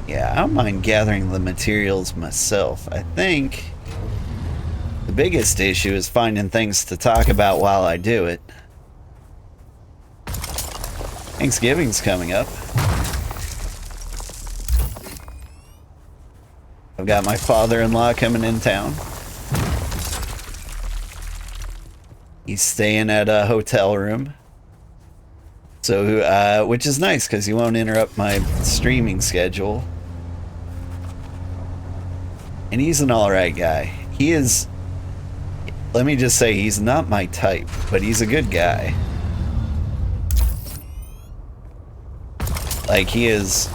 Yeah, I don't mind gathering the materials myself. I think the biggest issue is finding things to talk about while I do it. Thanksgiving's coming up. I've got my father-in-law coming in town. He's staying at a hotel room. So, which is nice because he won't interrupt my streaming schedule. And he's an alright guy. He is, let me just say, he's not my type, but he's a good guy. Like, he is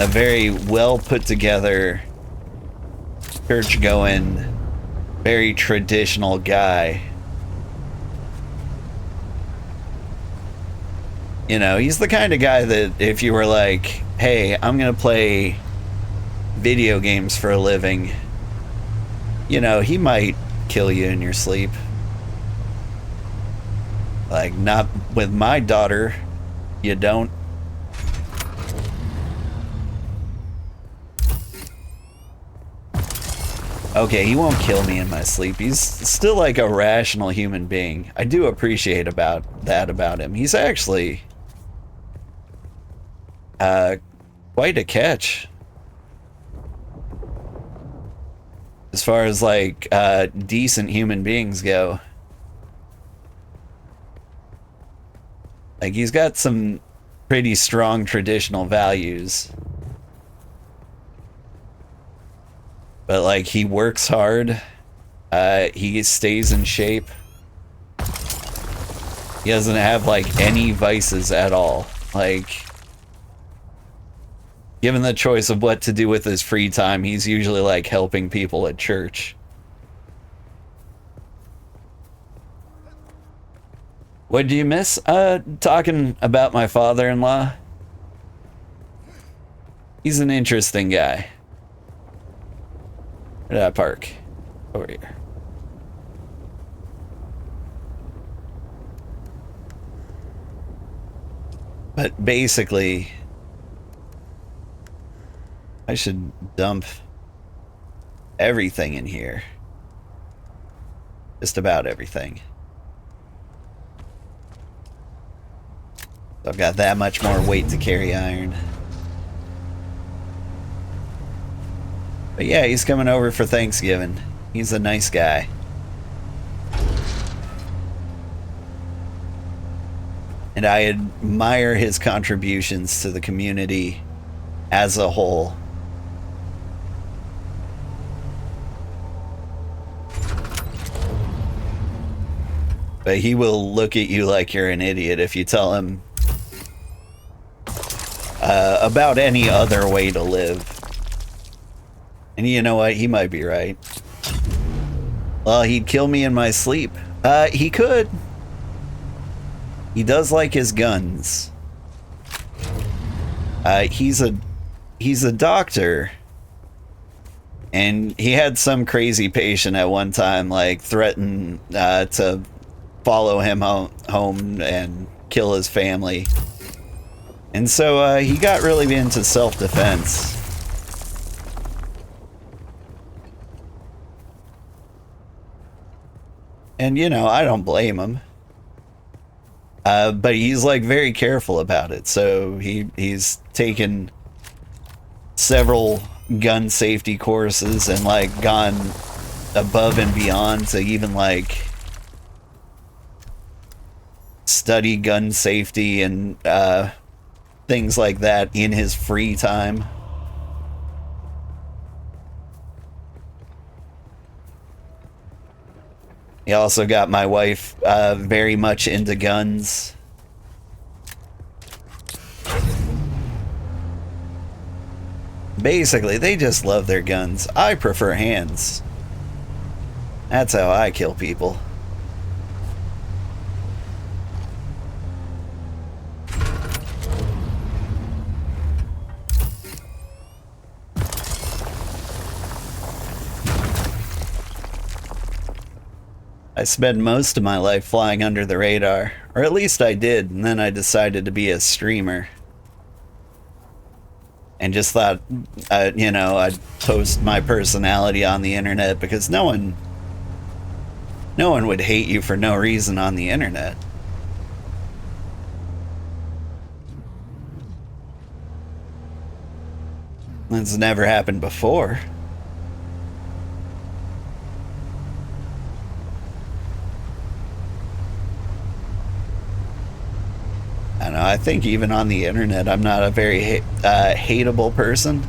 a very well put together, church going, very traditional guy. You know, he's the kind of guy that if you were like, hey, I'm gonna play video games for a living, you know, he might kill you in your sleep. Like, not with my daughter, you don't. Okay, he won't kill me in my sleep. He's still like a rational human being. I do appreciate about him. He's actually quite a catch. As far as like decent human beings go. Like, he's got some pretty strong traditional values. But like, he works hard. He stays in shape. He doesn't have like any vices at all. Like, given the choice of what to do with his free time, he's usually like helping people at church. What do you miss? Talking about my father-in-law. He's an interesting guy. Where did I park? Over here. But basically, I should dump everything in here. Just about everything. I've got that much more weight to carry iron. But yeah, he's coming over for Thanksgiving. He's a nice guy. And I admire his contributions to the community as a whole. But he will look at you like you're an idiot if you tell him about any other way to live. And you know what? He might be right. Well, he'd kill me in my sleep. He could. He does like his guns. He's a doctor. And he had some crazy patient at one time, like, threaten to follow him home and kill his family. And so he got really into self-defense. And, you know, I don't blame him. But he's, like, very careful about it. So he's taken several gun safety courses and, like, gone above and beyond to even, like, study gun safety and things like that in his free time. He also got my wife very much into guns. Basically, they just love their guns. I prefer hands. That's how I kill people. I spent most of my life flying under the radar, or at least I did, and then I decided to be a streamer. and just thought, you know, I'd post my personality on the internet because no one would hate you for no reason on the internet. That's never happened before. I don't know, I think even on the internet, I'm not a very hateable person.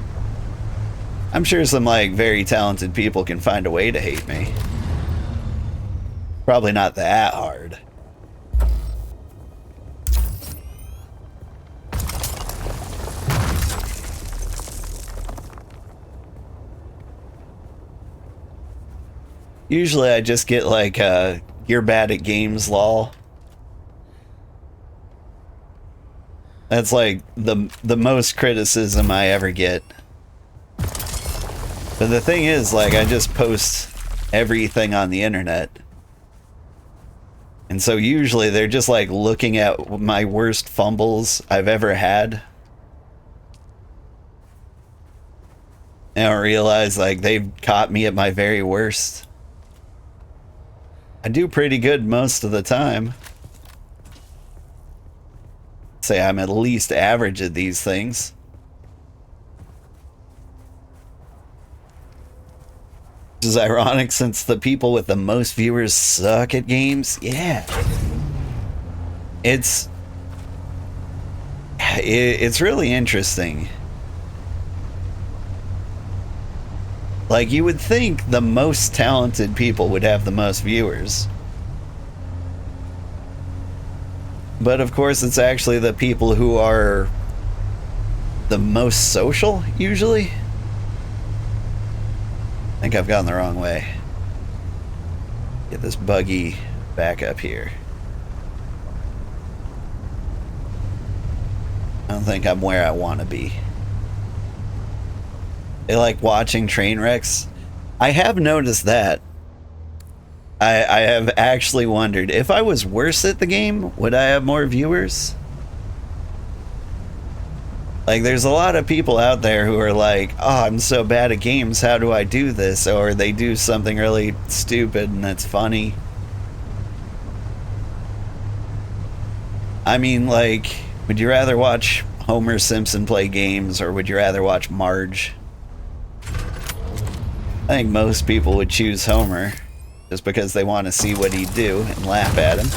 I'm sure some, like, very talented people can find a way to hate me. Probably not that hard. Usually I just get, like, you're bad at games lol. That's like the most criticism I ever get. But the thing is, like, I just post everything on the internet. And so usually they're just like looking at my worst fumbles I've ever had. And I realize, like, they've caught me at my very worst. I do pretty good most of the time. Say I'm at least average at these things. Which is ironic since the people with the most viewers suck at games. Yeah. It's really interesting. Like, you would think the most talented people would have the most viewers. But of course, it's actually the people who are the most social, usually. I think I've gone the wrong way. Get this buggy back up here. I don't think I'm where I want to be. I like watching train wrecks. I have noticed that. I have actually wondered, if I was worse at the game, would I have more viewers? Like, there's a lot of people out there who are like, oh, I'm so bad at games, how do I do this? Or they do something really stupid and that's funny. I mean, like, would you rather watch Homer Simpson play games, or would you rather watch Marge? I think most people would choose Homer, just because they want to see what he'd do and laugh at him.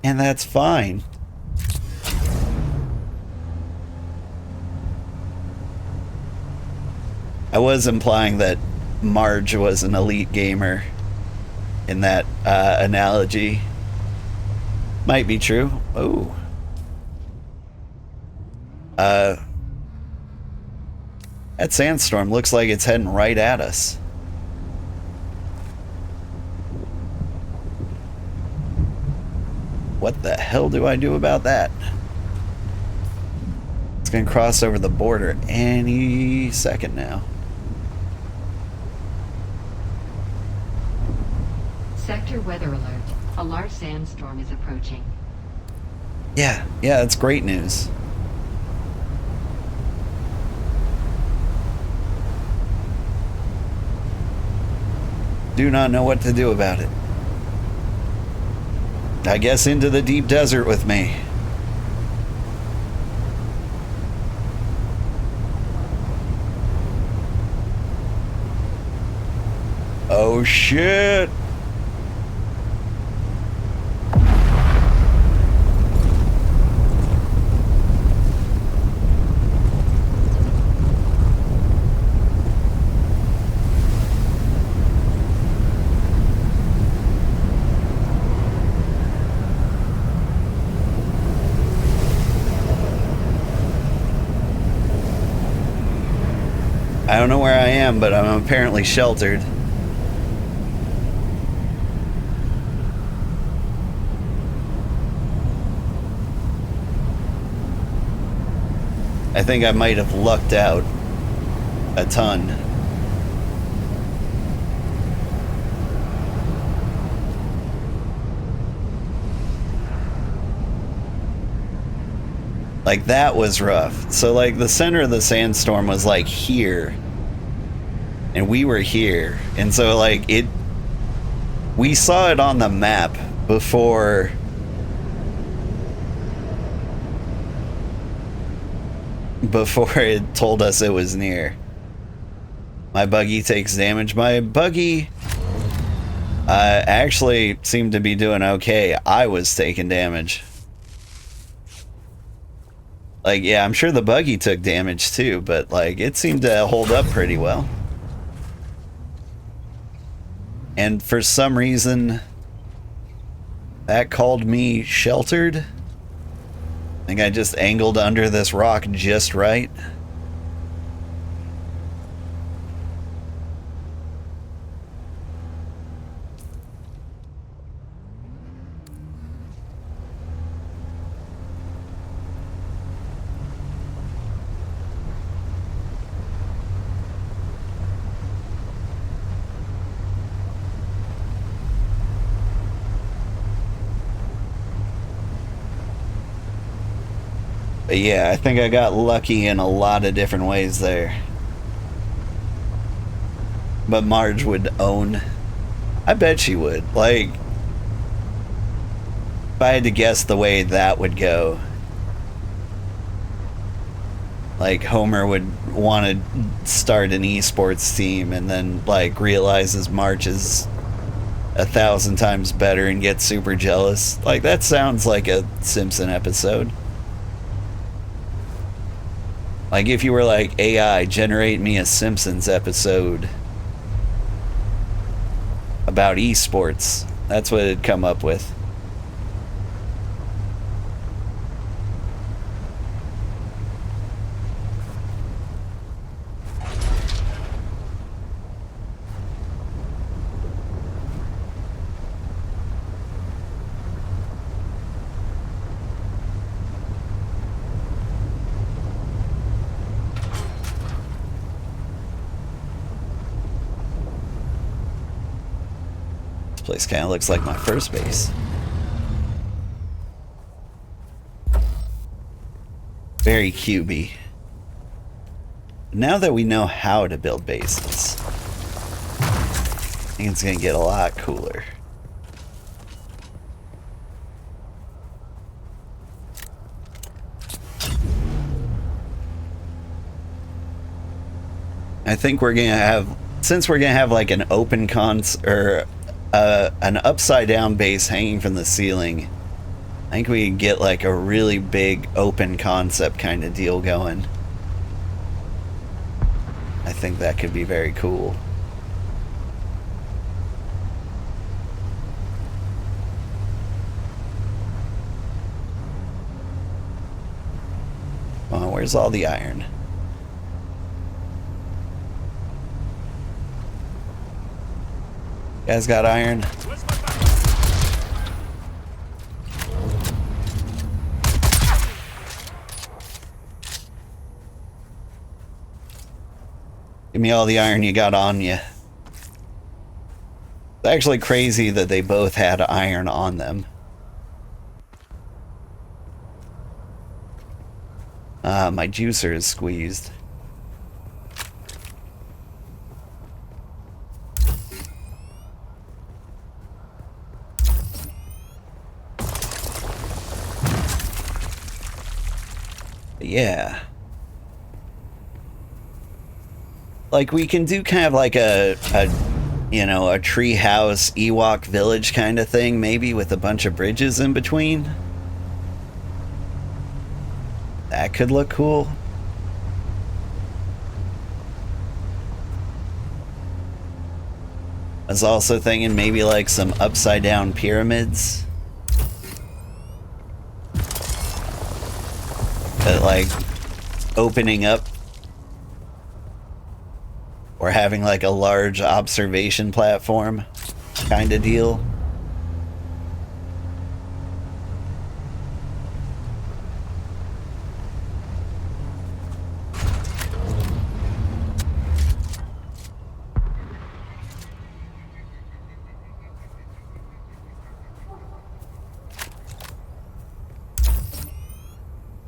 And that's fine. I was implying that Marge was an elite gamer in that analogy. Might be true. Oh. That sandstorm looks like it's heading right at us. What the hell do I do about that? It's gonna cross over the border any second now. Sector weather alert. A large sandstorm is approaching. Yeah, that's great news. Do not know what to do about it. I guess into the deep desert with me. Oh shit! I don't know where I am, but I'm apparently sheltered. I think I might have lucked out a ton. Like, that was rough. So, like, the center of the sandstorm was, like, here. And we were here. And so, like, we saw it on the map before it told us it was near. My buggy takes damage. My buggy actually seemed to be doing okay. I was taking damage. Like, yeah, I'm sure the buggy took damage too, but, like, it seemed to hold up pretty well. And for some reason, that called me sheltered. I think I just angled under this rock just right. But yeah, I think I got lucky in a lot of different ways there. But Marge would own. I bet she would. Like, if I had to guess the way that would go, like, Homer would want to start an esports team and then, like, realizes Marge is 1,000 times better and gets super jealous. Like, that sounds like a Simpson episode. Like, if you were like, AI, generate me a Simpsons episode about esports, that's what it'd come up with. Place kind of looks like my first base. Very cubey. Now that we know how to build bases, I think it's gonna get a lot cooler. I think we're gonna have, since we're gonna have like an open an upside down base hanging from the ceiling, I think we can get like a really big open concept kind of deal going. I think that could be very cool. Oh, where's all the iron? You guys got iron? Give me all the iron you got on you. It's actually crazy that they both had iron on them. My juicer is squeezed. Yeah. Like, we can do kind of like a you know, a treehouse Ewok village kind of thing, maybe with a bunch of bridges in between. That could look cool. I was also thinking maybe like some upside down pyramids. That, like, opening up or having like a large observation platform kind of deal.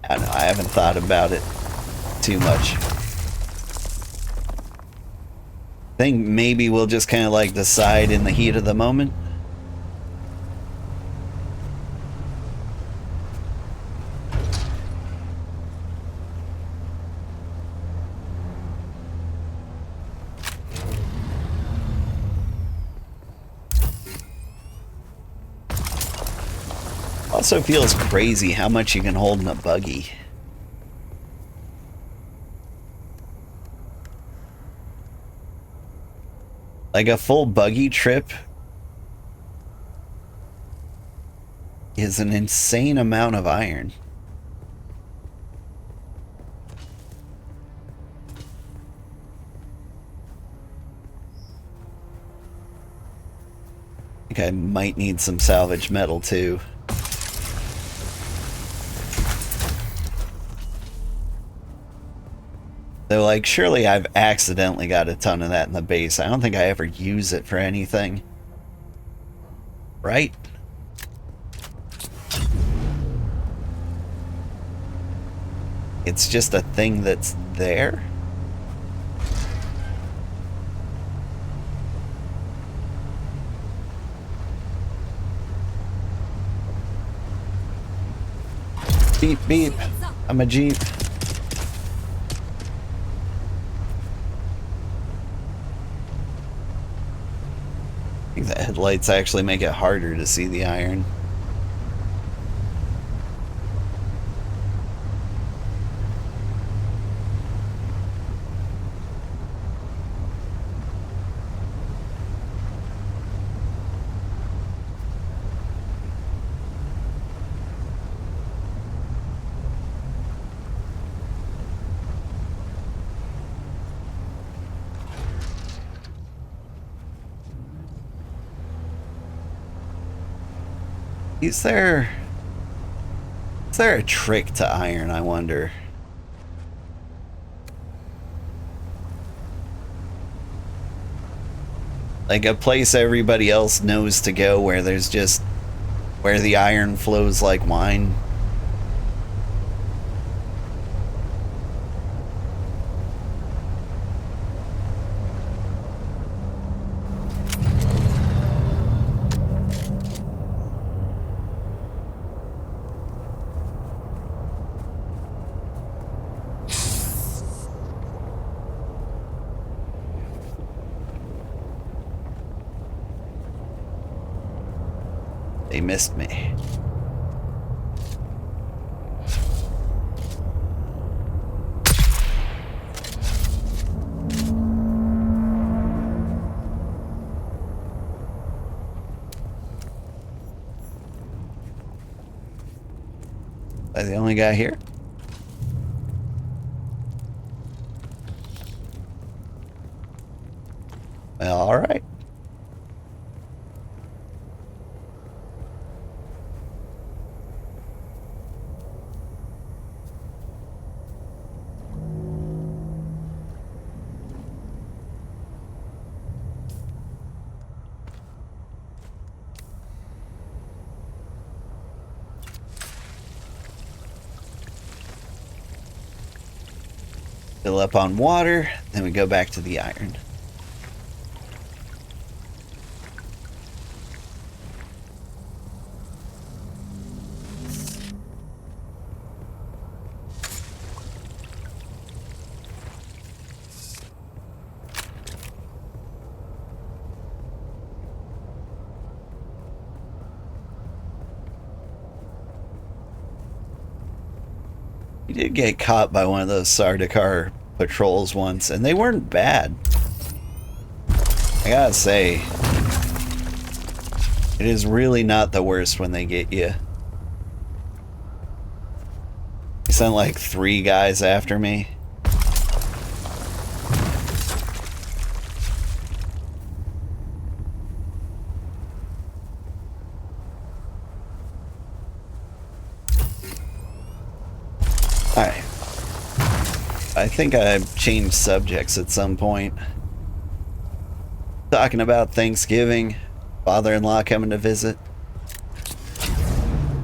I don't know, I haven't thought about it too much. I think maybe we'll just kind of like decide in the heat of the moment. Also feels crazy how much you can hold in a buggy. Like a full buggy trip is an insane amount of iron. I think I might need some salvage metal too. Though, like, surely I've accidentally got a ton of that in the base. I don't think I ever use it for anything. Right? It's just a thing that's there? Beep, beep. I'm a Jeep. I think the headlights actually make it harder to see the iron. Is there a trick to iron, I wonder? Like a place everybody else knows to go where there's just where the iron flows like wine. They missed me. Am I the only guy here? Well, all right. Fill up on water, then we go back to the iron. We did get caught by one of those Sardaukar patrols once, and they weren't bad. I gotta say, it is really not the worst when they get you. They sent like 3 guys after me. Alright. I think I've changed subjects at some point. Talking about Thanksgiving, father-in-law coming to visit.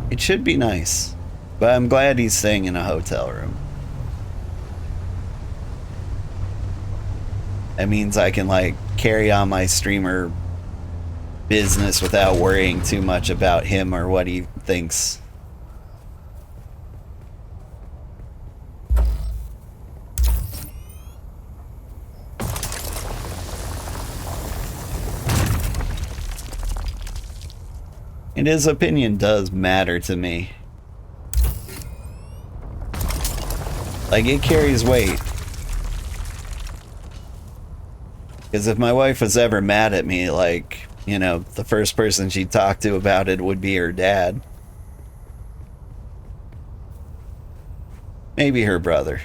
It should be nice, But I'm glad he's staying in a hotel room. That means I can, like, carry on my streamer business without worrying too much about him or what he thinks. And his opinion does matter to me. Like, it carries weight. Because if my wife was ever mad at me, like, you know, the first person she'd talk to about it would be her dad. Maybe her brother.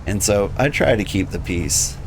And so I try to keep the peace.